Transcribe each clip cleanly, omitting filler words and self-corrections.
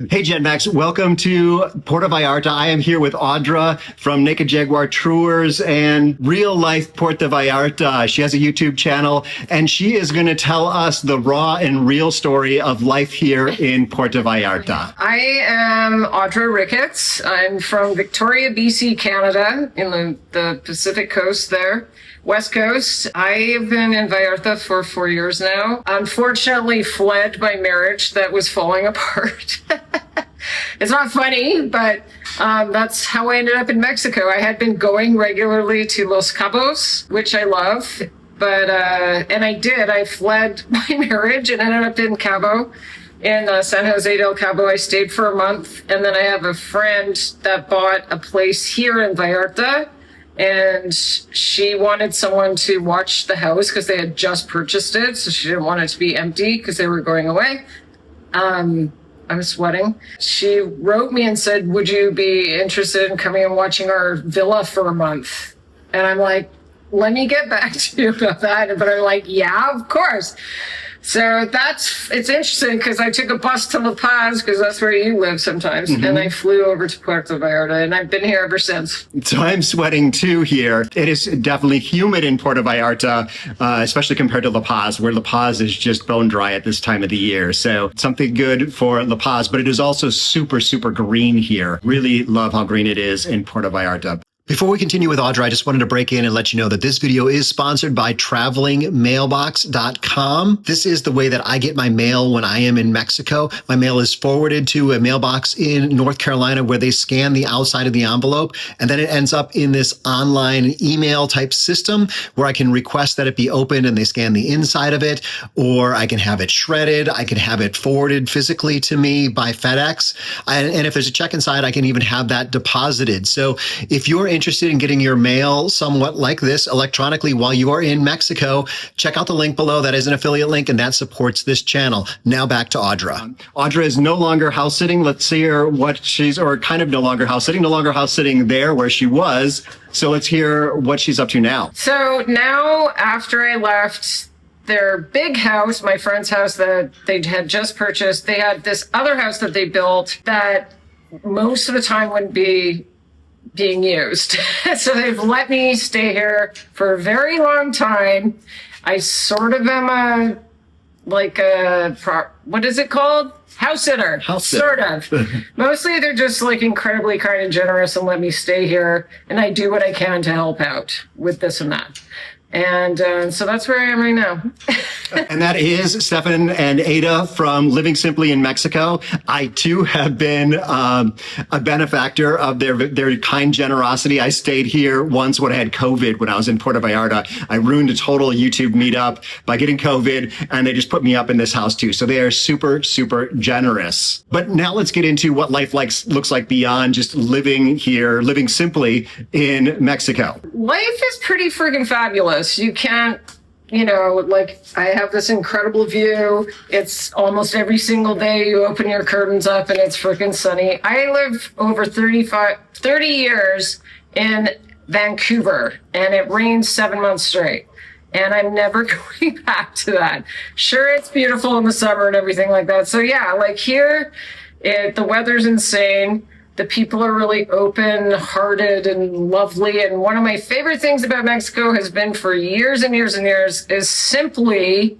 Hey, Gen Max, welcome to Puerto Vallarta. I am here with Audra from Naked Jaguar Tours and Real Life Puerto Vallarta. She has a YouTube channel, and she is going to tell us the raw and real story of life here in Puerto Vallarta. I am Audra Ricketts. I'm from Victoria, BC, Canada, in the Pacific coast there. West Coast. I've been in Vallarta for 4 years now. Unfortunately, fled my marriage that was falling apart. It's not funny, but that's how I ended up in Mexico. I had been going regularly to Los Cabos, which I love, but and I fled my marriage and ended up in Cabo. In San Jose del Cabo, I stayed for a month, and then I have a friend that bought a place here in Vallarta. And she wanted someone to watch the house because they had just purchased it. So she didn't want it to be empty because they were going away. I'm sweating. She wrote me and said, would you be interested in coming and watching our villa for a month? And I'm like, let me get back to you about that. But I'm like, yeah, of course. So it's interesting because I took a bus to La Paz because that's where you live sometimes. Mm-hmm. And I flew over to Puerto Vallarta and I've been here ever since. So I'm sweating too here. It is definitely humid in Puerto Vallarta, especially compared to La Paz, where La Paz is just bone dry at this time of the year. So something good for La Paz, but it is also super, super green here. Really love how green it is in Puerto Vallarta. Before we continue with Audra, I just wanted to break in and let you know that this video is sponsored by travelingmailbox.com. This is the way that I get my mail when I am in Mexico. My mail is forwarded to a mailbox in North Carolina where they scan the outside of the envelope, and then it ends up in this online email type system where I can request that it be opened and they scan the inside of it, or I can have it shredded. I can have it forwarded physically to me by FedEx. And if there's a check inside, I can even have that deposited. So if you're interested in getting your mail somewhat like this electronically while you are in Mexico, check out the link below. That is an affiliate link and that supports this channel. Now back to Audra. Audra is no longer house sitting. Let's see her kind of no longer house sitting there where she was. So let's hear what she's up to now. So now after I left their big house, my friend's house that they had just purchased, they had this other house that they built that most of the time wouldn't be being used. So they've let me stay here for a very long time. I sort of am what is it called? House sitter. Sort of. Mostly they're just like incredibly kind and generous and let me stay here. And I do what I can to help out with this and that. And so that's where I am right now. And that is Stefan and Ada from Living Simply in Mexico. I too have been a benefactor of their kind generosity. I stayed here once when I had COVID when I was in Puerto Vallarta. I ruined a total YouTube meetup by getting COVID, and they just put me up in this house too. So they are super, super generous. But now let's get into what life looks like beyond just living here, living simply in Mexico. Life is pretty friggin' fabulous. You can't, I have this incredible view. It's almost every single day you open your curtains up and it's freaking sunny. I lived over 30 years in Vancouver and it rains 7 months straight. And I'm never going back to that. Sure, it's beautiful in the summer and everything like that. So yeah, like here, the weather's insane. The people are really open-hearted and lovely. And one of my favorite things about Mexico has been for years and years and years is simply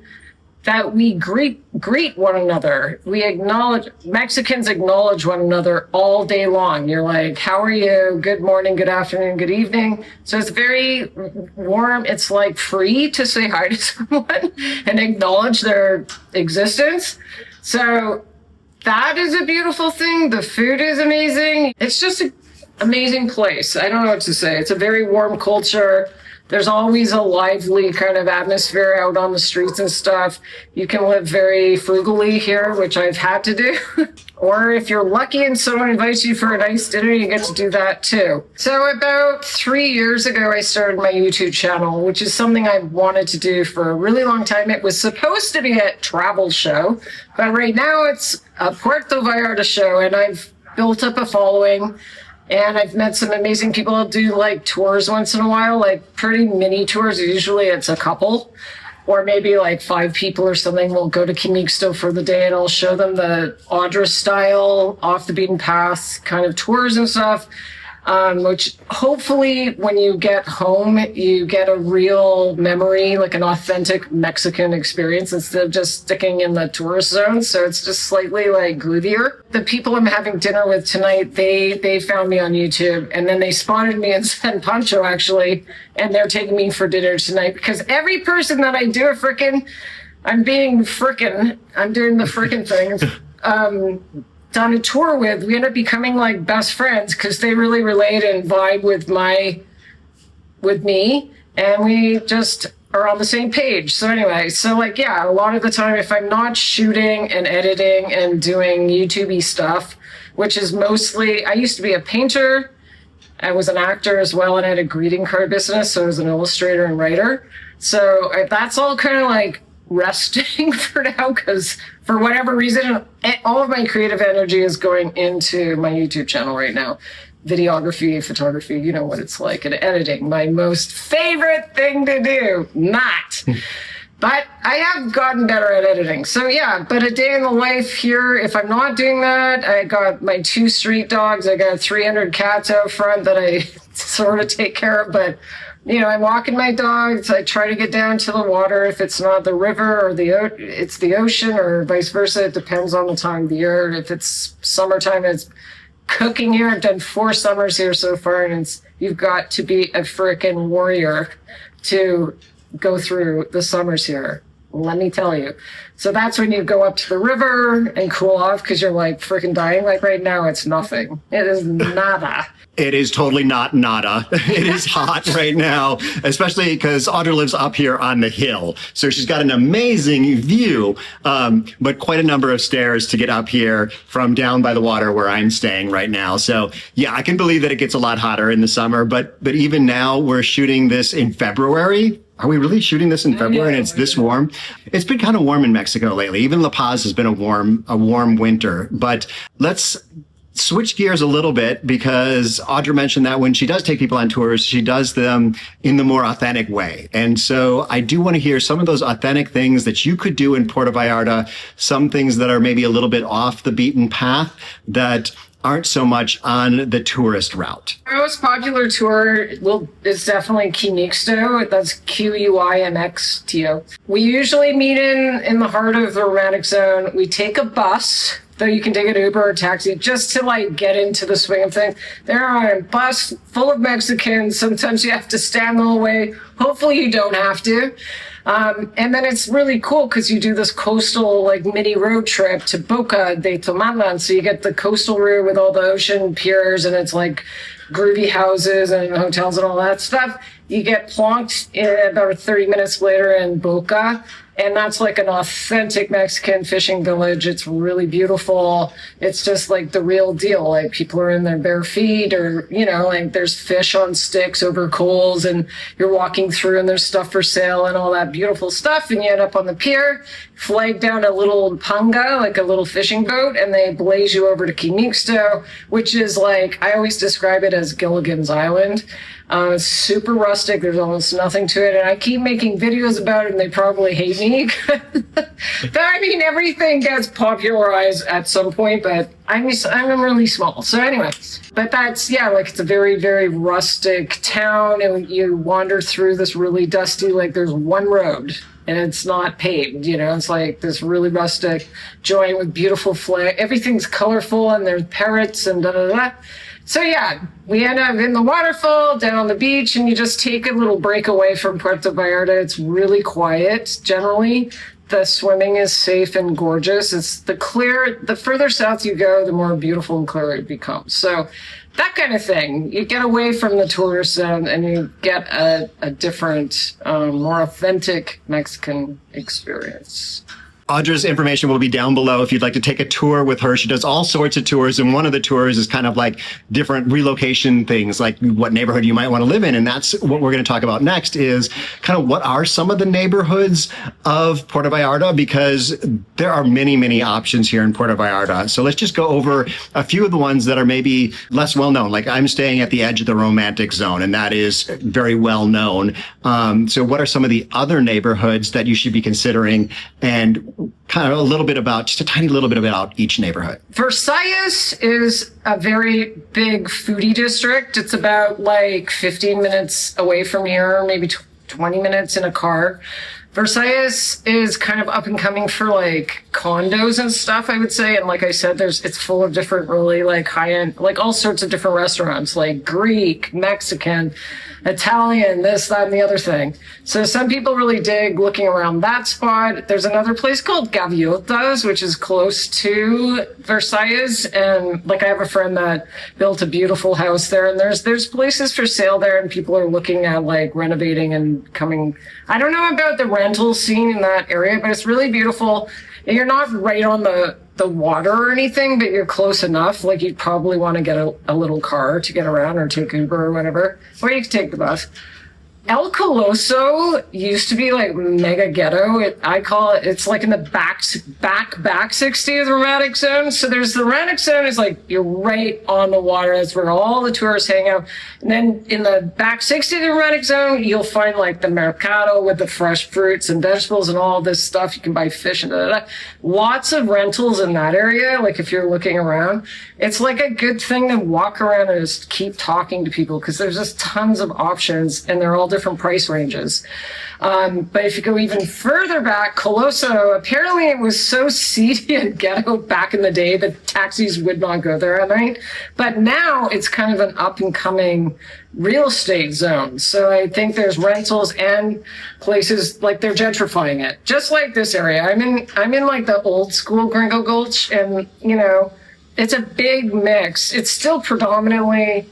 that we greet one another. Mexicans acknowledge one another all day long. You're like, how are you? Good morning, good afternoon, good evening. So it's very warm. It's like free to say hi to someone and acknowledge their existence. So that is a beautiful thing. The food is amazing. It's just an amazing place. I don't know what to say. It's a very warm culture. There's always a lively kind of atmosphere out on the streets and stuff. You can live very frugally here, which I've had to do. Or if you're lucky and someone invites you for a nice dinner, you get to do that too. So about 3 years ago, I started my YouTube channel, which is something I wanted to do for a really long time. It was supposed to be a travel show, but right now it's a Puerto Vallarta show, and I've built up a following. And I've met some amazing people who do like tours once in a while, like pretty mini tours. Usually it's a couple. or maybe like 5 people or something will go to Kimixto for the day, and I'll show them the Audra style, off the beaten path kind of tours and stuff. Which hopefully when you get home, you get a real memory, like an authentic Mexican experience instead of just sticking in the tourist zone. So it's just slightly like groovier. The people I'm having dinner with tonight, they found me on YouTube, and then they spotted me in San Pancho actually, and they're taking me for dinner tonight because every person that I do I'm doing the frickin' things. Done a tour with, we end up becoming like best friends because they really relate and vibe with me, and we just are on the same page. So anyway, a lot of the time if I'm not shooting and editing and doing YouTube-y stuff, which is mostly, I used to be a painter, I was an actor as well, and I had a greeting card business, so I was an illustrator and writer. So that's all kind of like resting for now because for whatever reason all of my creative energy is going into my YouTube channel right now. Videography, photography, you know what it's like, and editing, my most favorite thing to do. But I have gotten better at editing. So yeah, but a day in the life here, if I'm not doing that, I got my 2 street dogs, I got 300 cats out front that I sort of take care of, but I'm walking my dogs. I try to get down to the water if it's not the river or it's the ocean, or vice versa. It depends on the time of the year. If it's summertime, it's cooking here. I've done 4 summers here so far, and you've got to be a freaking warrior to go through the summers here. Let me tell you. So that's when you go up to the river and cool off because you're like freaking dying. Like right now, it's nothing. It is nada. It is totally not nada. It is hot right now, especially because Audra lives up here on the hill. So she's got an amazing view, but quite a number of stairs to get up here from down by the water where I'm staying right now. So yeah, I can believe that it gets a lot hotter in the summer, but even now we're shooting this in February. Are we really shooting this in February and it's this warm? It's been kind of warm in Mexico lately. Even La Paz has been a warm winter, but let's switch gears a little bit because Audra mentioned that when she does take people on tours, she does them in the more authentic way. And so I do want to hear some of those authentic things that you could do in Puerto Vallarta, some things that are maybe a little bit off the beaten path that aren't so much on the tourist route. My most popular tour is definitely Kimixto. That's Quimixto. We usually meet in the heart of the romantic zone. We take a bus, though you can take an Uber or taxi, just to like get into the swing of things. They're on a bus full of Mexicans. Sometimes you have to stand the whole way. Hopefully you don't have to. And then it's really cool because you do this coastal like mini road trip to Boca de Tomatlan. So you get the coastal route with all the ocean piers, and it's like groovy houses and hotels and all that stuff. You get plonked about 30 minutes later in Boca, and that's like an authentic Mexican fishing village. It's really beautiful. It's just like the real deal. Like people are in their bare feet, or, like there's fish on sticks over coals, and you're walking through and there's stuff for sale and all that beautiful stuff. And you end up on the pier, flag down a little panga, like a little fishing boat, and they blaze you over to Kimixto, which is like, I always describe it as Gilligan's Island. It's super rustic. There's almost nothing to it. And I keep making videos about it, and they probably hate me. But I mean, everything gets popularized at some point, but I'm really small. So anyway, but that's, it's a very, very rustic town. And you wander through this really dusty, like there's one road and it's not paved, it's like this really rustic joint with beautiful flag. Everything's colorful, and there's parrots and da-da-da. So yeah, we end up in the waterfall, down on the beach, and you just take a little break away from Puerto Vallarta. It's really quiet, generally. The swimming is safe and gorgeous. It's the further south you go, the more beautiful and clear it becomes. So that kind of thing. You get away from the tourist zone and you get a different, more authentic Mexican experience. Audra's information will be down below if you'd like to take a tour with her. She does all sorts of tours, and one of the tours is kind of like different relocation things, like what neighborhood you might want to live in. And that's what we're going to talk about next, is kind of what are some of the neighborhoods of Puerto Vallarta, because there are many, many options here in Puerto Vallarta. So let's just go over a few of the ones that are maybe less well known. Like, I'm staying at the edge of the romantic zone, and that is very well known. So what are some of the other neighborhoods that you should be considering, and kind of a little bit about, just a tiny little bit about each neighborhood? Versailles is a very big foodie district. It's about like 15 minutes away from here, maybe 20 minutes in a car. Versailles is kind of up and coming for like condos and stuff, I would say. And like I said, it's full of different really like high end, like all sorts of different restaurants, like Greek, Mexican, Italian, this, that, and the other thing. So some people really dig looking around that spot. There's another place called Gaviotas, which is close to Versailles. And like, I have a friend that built a beautiful house there, and there's places for sale there, and people are looking at like renovating and coming. I don't know about the rental scene in that area, but it's really beautiful. And you're not right on the water or anything, but you're close enough. Like, you'd probably want to get a little car to get around, or take Uber or whatever, or you could take the bus. El Coloso used to be like mega ghetto. I call it, it's like in the back 60 of the romantic zone. So there's the romantic zone is like, you're right on the water. That's where all the tourists hang out. And then in the back 60 of the romantic zone, you'll find like the mercado with the fresh fruits and vegetables and all this stuff. You can buy fish and lots of rentals in that area. Like, if you're looking around, it's like a good thing to walk around and just keep talking to people, because there's just tons of options, and they're all different price ranges. But if you go even further back, Coloso, apparently it was so seedy and ghetto back in the day that taxis would not go there at night. But now it's kind of an up and coming real estate zone. So I think there's rentals and places, like, they're gentrifying it, just like this area. I'm in like the old school Gringo Gulch, and it's a big mix. It's still predominantly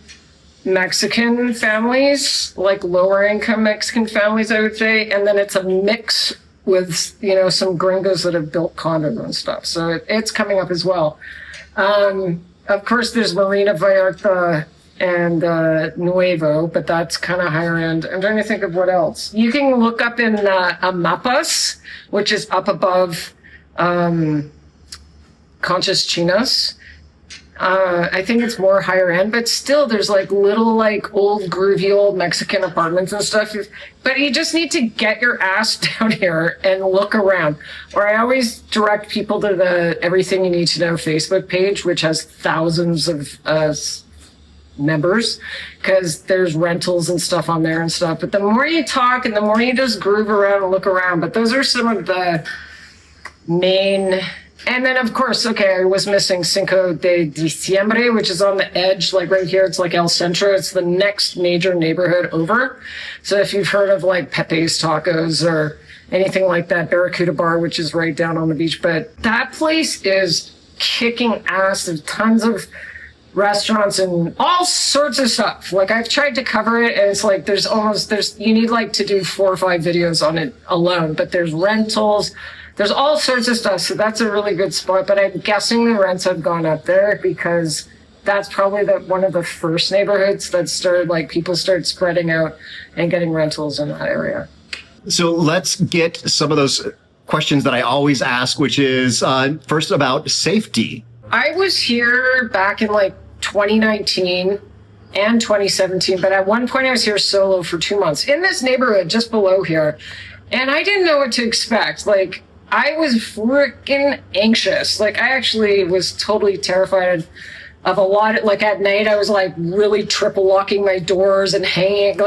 Mexican families, like lower income Mexican families, I would say. And then it's a mix with, some gringos that have built condos and stuff. So it's coming up as well. Of course, there's Marina Vallarta and Nuevo, but that's kind of higher end. I'm trying to think of what else. You can look up in Amapas, which is up above Conchas Chinas. I think it's more higher end, but still there's like little like old groovy old Mexican apartments and stuff. But you just need to get your ass down here and look around. Or I always direct people to the Everything You Need to Know Facebook page, which has thousands of members, because there's rentals and stuff on there and stuff. But the more you talk and the more you just groove around and look around, but those are some of the main. And then, of course, I was missing Cinco de Diciembre, which is on the edge, like right here. It's like El Centro. It's the next major neighborhood over. So if you've heard of like Pepe's Tacos or anything like that, Barracuda Bar, which is right down on the beach. But that place is kicking ass. There's tons of restaurants and all sorts of stuff. Like, I've tried to cover it, and it's like you need like to do 4 or 5 videos on it alone. But there's rentals. There's all sorts of stuff, so that's a really good spot. But I'm guessing the rents have gone up there, because that's probably one of the first neighborhoods that started, like, people start spreading out and getting rentals in that area. So let's get some of those questions that I always ask, which is first about safety. I was here back in like 2019 and 2017, but at one point I was here solo for 2 months in this neighborhood just below here. And I didn't know what to expect. Like, I was freaking anxious. Like, I actually was totally terrified of a lot. Like, at night, I was like really triple locking my doors and hanging.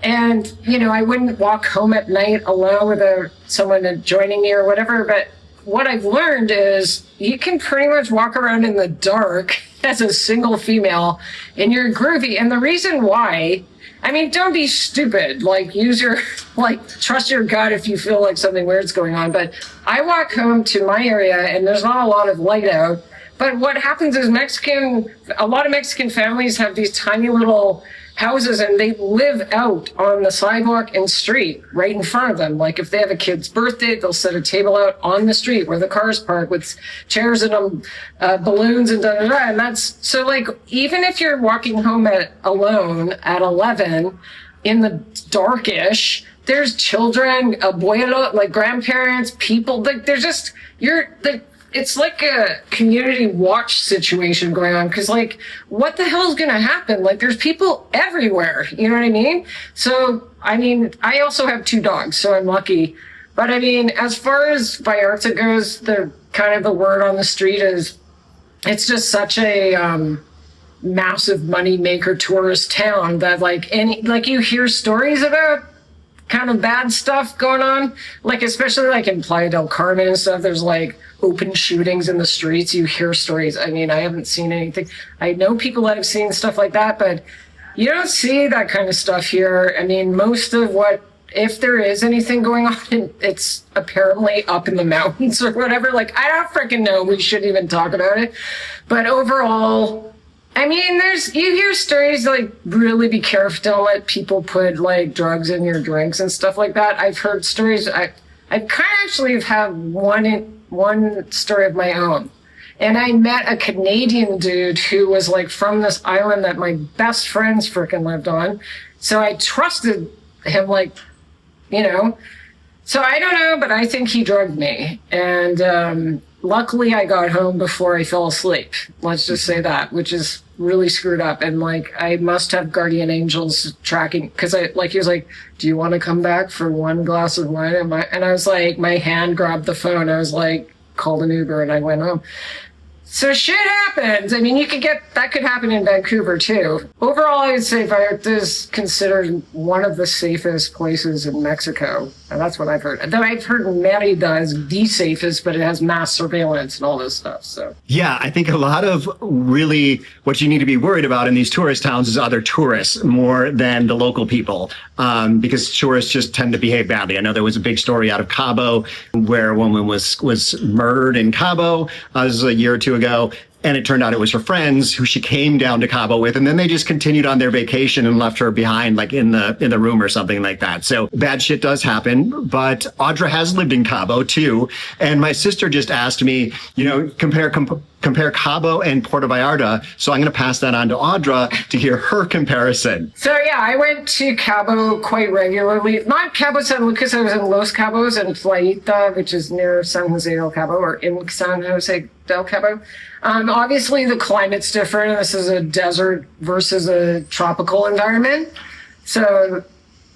And I wouldn't walk home at night alone without someone joining me or whatever. But what I've learned is you can pretty much walk around in the dark as a single female, and you're groovy. And the reason why, don't be stupid. Like, trust your gut if you feel like something weird's going on. But I walk home to my area, and there's not a lot of light out. But what happens is a lot of Mexican families have these tiny little houses and they live out on the sidewalk and street right in front of them. Like if they have a kid's birthday, they'll set a table out on the street where the cars park with chairs and balloons and da da da. And that's so like even if you're walking home alone at 11 in the darkish, there's children, abuelo, like grandparents, people. Like there's just it's like a community watch situation going on because like what the hell is going to happen? Like there's people everywhere, you know what I mean? So I mean I also have 2 dogs, so I'm lucky, but I mean as far as Vallarta goes, the kind of the word on the street is it's just such a massive money maker tourist town that like you hear stories about kind of bad stuff going on, like especially like in Playa del Carmen and stuff. There's like open shootings in the streets. You hear stories. I mean, I haven't seen anything. I know people that have seen stuff like that, but you don't see that kind of stuff here. I mean, most of what, if there is anything going on, it's apparently up in the mountains or whatever. Like, I don't freaking know. We shouldn't even talk about it. But overall, I mean, you hear stories like really be careful. Don't let people put like drugs in your drinks and stuff like that. I've heard stories. I kind of actually have had one story of my own. And I met a Canadian dude who was like from this island that my best friends freaking lived on. So I trusted him, like, you know. So I don't know, but I think he drugged me. And luckily I got home before I fell asleep. Let's just say that, which is really screwed up. And like, I must have guardian angels tracking, because he was like, do you want to come back for one glass of wine? And I was like, my hand grabbed the phone. I was like, called an Uber and I went home. So shit happens. I mean, that could happen in Vancouver too. Overall, I would say Vallarta is considered one of the safest places in Mexico. And that's what I've heard. Though I've heard Merida is the safest, but it has mass surveillance and all this stuff. So yeah, I think a lot of really what you need to be worried about in these tourist towns is other tourists more than the local people, because tourists just tend to behave badly. I know there was a big story out of Cabo where a woman was murdered in Cabo. This was a year or two ago. And it turned out it was her friends who she came down to Cabo with, and then they just continued on their vacation and left her behind, like in the room or something like that. So bad shit does happen. But Audra has lived in Cabo too, and my sister just asked me, compare Cabo and Puerto Vallarta. So I'm going to pass that on to Audra to hear her comparison. So yeah, I went to Cabo quite regularly. Not Cabo San Lucas. I was in Los Cabos and Playita, which is near San Jose del Cabo, or in San Jose del Cabo. Obviously, the climate's different. This is a desert versus a tropical environment. So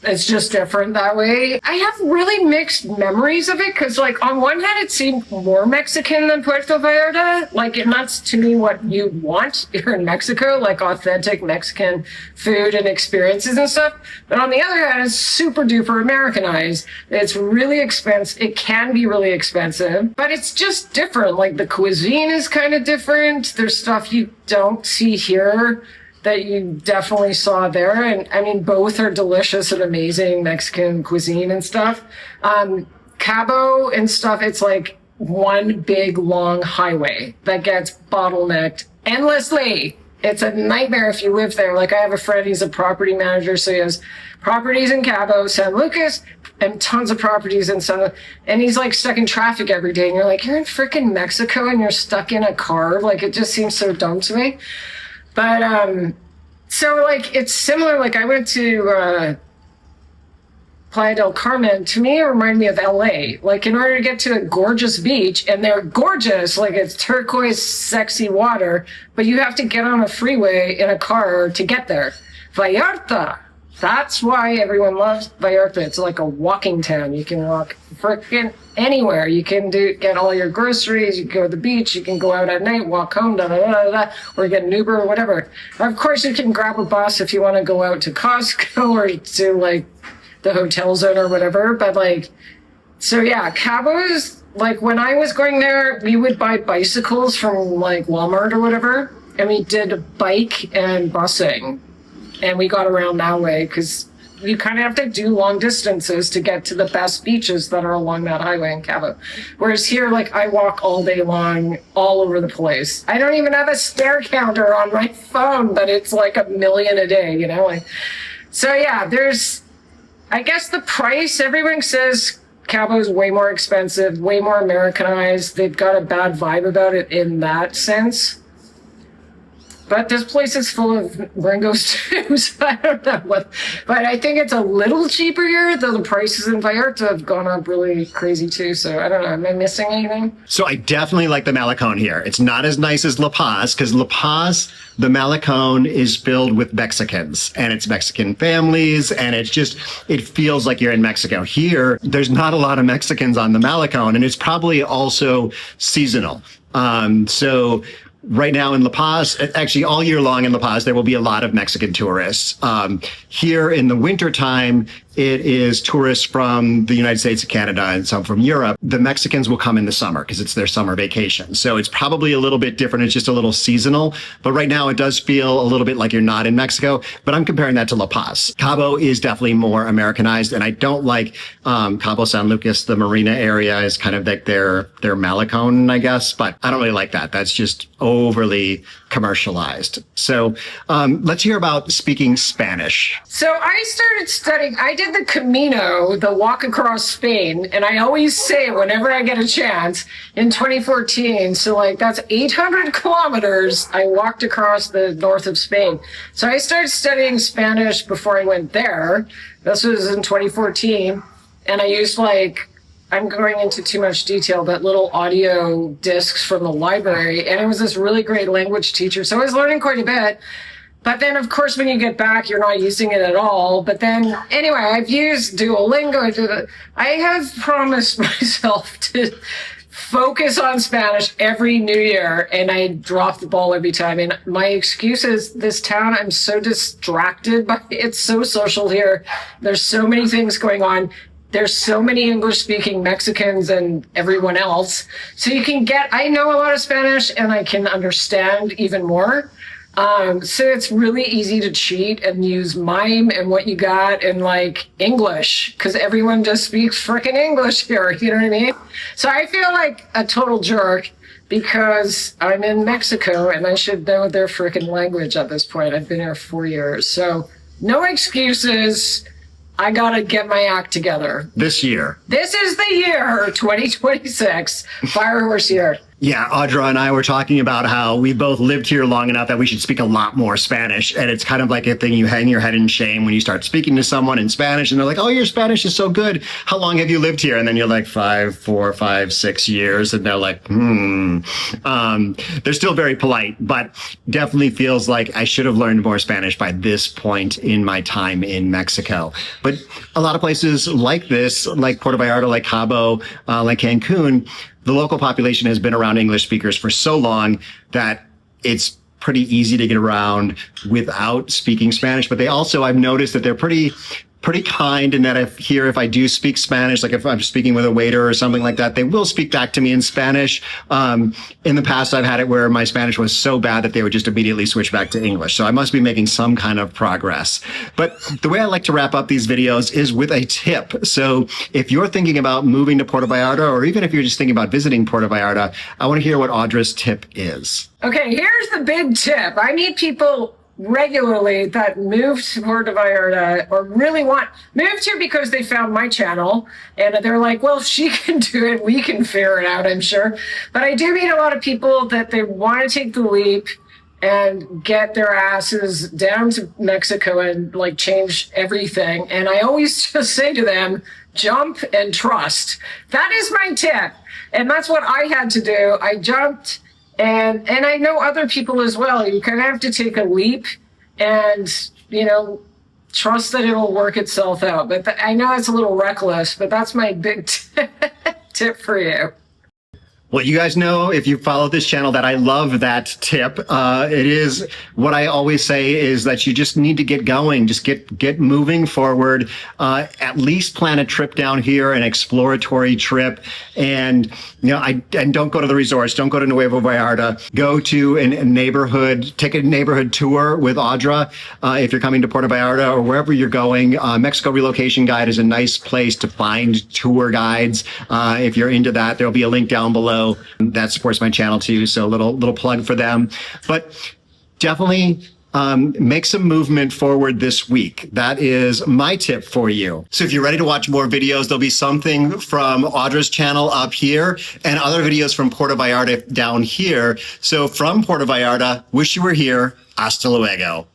it's just different that way. I have really mixed memories of it because, like, on one hand, it seemed more Mexican than Puerto Vallarta. Like, and that's to me what you want here in Mexico, like authentic Mexican food and experiences and stuff. But on the other hand, it's super duper Americanized. It's really expensive. It can be really expensive, but it's just different. Like, the cuisine is kind of different. There's stuff you don't see here that you definitely saw there. And I mean, both are delicious and amazing Mexican cuisine and stuff. Cabo and stuff, it's like one big long highway that gets bottlenecked endlessly. It's a nightmare if you live there. Like, I have a friend, he's a property manager, so he has properties in Cabo, San Lucas, and tons of properties in and he's like stuck in traffic every day. And you're like, you're in freaking Mexico and you're stuck in a car. Like, it just seems so dumb to me. But, so like, it's similar. Like, I went to, Playa del Carmen. To me, it reminded me of LA. Like, in order to get to a gorgeous beach, and they're gorgeous, like it's turquoise, sexy water, but you have to get on a freeway in a car to get there. Vallarta. That's why everyone loves Vallarta. It's like a walking town. You can walk freaking anywhere. You can get all your groceries. You can go to the beach. You can go out at night, walk home, or get an Uber or whatever. Of course, you can grab a bus if you want to go out to Costco or to like the hotel zone or whatever. But like, so yeah, Cabo's, like, when I was going there, we would buy bicycles from like Walmart or whatever, and we did bike and busing. And we got around that way because you kind of have to do long distances to get to the best beaches that are along that highway in Cabo. Whereas here, like, I walk all day long, all over the place. I don't even have a stair counter on my phone, but it's like 1 million a day, you know? Like, so yeah, I guess the price, everyone says Cabo is way more expensive, way more Americanized. They've got a bad vibe about it in that sense. But this place is full of gringos too, so I don't know what. But I think it's a little cheaper here, though the prices in Vallarta have gone up really crazy too. So I don't know. Am I missing anything? So I definitely like the Malecón here. It's not as nice as La Paz, because La Paz, the Malecón is filled with Mexicans, and it's Mexican families, and it feels like you're in Mexico. Here, there's not a lot of Mexicans on the Malecón, and it's probably also seasonal. So right now in La Paz, actually all year long in La Paz, there will be a lot of Mexican tourists. Here in the wintertime, it is tourists from the United States and Canada and some from Europe. The Mexicans will come in the summer because it's their summer vacation. So it's probably a little bit different. It's just a little seasonal. But right now it does feel a little bit like you're not in Mexico. But I'm comparing that to La Paz. Cabo is definitely more Americanized. And I don't like Cabo San Lucas. The marina area is kind of like their Malecón, I guess. But I don't really like that. That's just overly commercialized. So let's hear about speaking Spanish. So I started studying. I did the Camino, the walk across Spain, and I always say whenever I get a chance, in 2014, so like that's 800 kilometers I walked across the north of Spain. So I started studying Spanish before I went there. This was in 2014, and I used I'm going into too much detail, but little audio discs from the library, and it was this really great language teacher. So I was learning quite a bit. But then, of course, when you get back, you're not using it at all. But then, anyway, I've used Duolingo. I have promised myself to focus on Spanish every new year, and I drop the ball every time. And my excuse is this town, I'm so distracted by it's so social here. There's so many things going on. There's so many English-speaking Mexicans and everyone else. So I know a lot of Spanish, and I can understand even more. So it's really easy to cheat and use mime and what you got and English, because everyone just speaks frickin' English here, you know what I mean? So I feel like a total jerk because I'm in Mexico and I should know their frickin' language at this point. I've been here 4 years. So no excuses. I gotta get my act together. This year. This is the year, 2026, Firehorse year. Yeah, Audra and I were talking about how we both lived here long enough that we should speak a lot more Spanish. And it's kind of like a thing you hang your head in shame when you start speaking to someone in Spanish and they're like, oh, your Spanish is so good. How long have you lived here? And then you're like 4, 5, 6 years. And they're like, They're still very polite, but definitely feels like I should have learned more Spanish by this point in my time in Mexico. But a lot of places like this, like Puerto Vallarta, like Cabo, like Cancun, the local population has been around English speakers for so long that it's pretty easy to get around without speaking Spanish. But they also, I've noticed that they're pretty kind, and that if I do speak Spanish, like if I'm speaking with a waiter or something like that, they will speak back to me in Spanish. In the past, I've had it where my Spanish was so bad that they would just immediately switch back to English. So I must be making some kind of progress. But the way I like to wrap up these videos is with a tip. So if you're thinking about moving to Puerto Vallarta, or even if you're just thinking about visiting Puerto Vallarta, I want to hear what Audra's tip is. Okay, here's the big tip. I meet people regularly that move to Puerto Vallarta or really moved here because they found my channel and they're like, well, if she can do it, we can figure it out, I'm sure. But I do meet a lot of people that they want to take the leap and get their asses down to Mexico and change everything. And I always just say to them, jump and trust. That is my tip. And that's what I had to do. I jumped. And I know other people as well. You kind of have to take a leap and, trust that it'll work itself out. But I know it's a little reckless, but that's my big tip for you. Well, you guys know, if you follow this channel, that I love that tip. It is what I always say, is that you just need to get going, just get moving forward. At least plan a trip down here, an exploratory trip, and and don't go to the resorts. Don't go to Nuevo Vallarta. Go to a neighborhood. Take a neighborhood tour with Audra if you're coming to Puerto Vallarta or wherever you're going. Mexico Relocation Guide is a nice place to find tour guides. If you're into that, there'll be a link down below. That supports my channel too, so a little plug for them. But definitely make some movement forward this week. That is my tip for you. So if you're ready to watch more videos, there'll be something from Audra's channel up here and other videos from Puerto Vallarta down here. So from Puerto Vallarta, wish you were here. Hasta luego.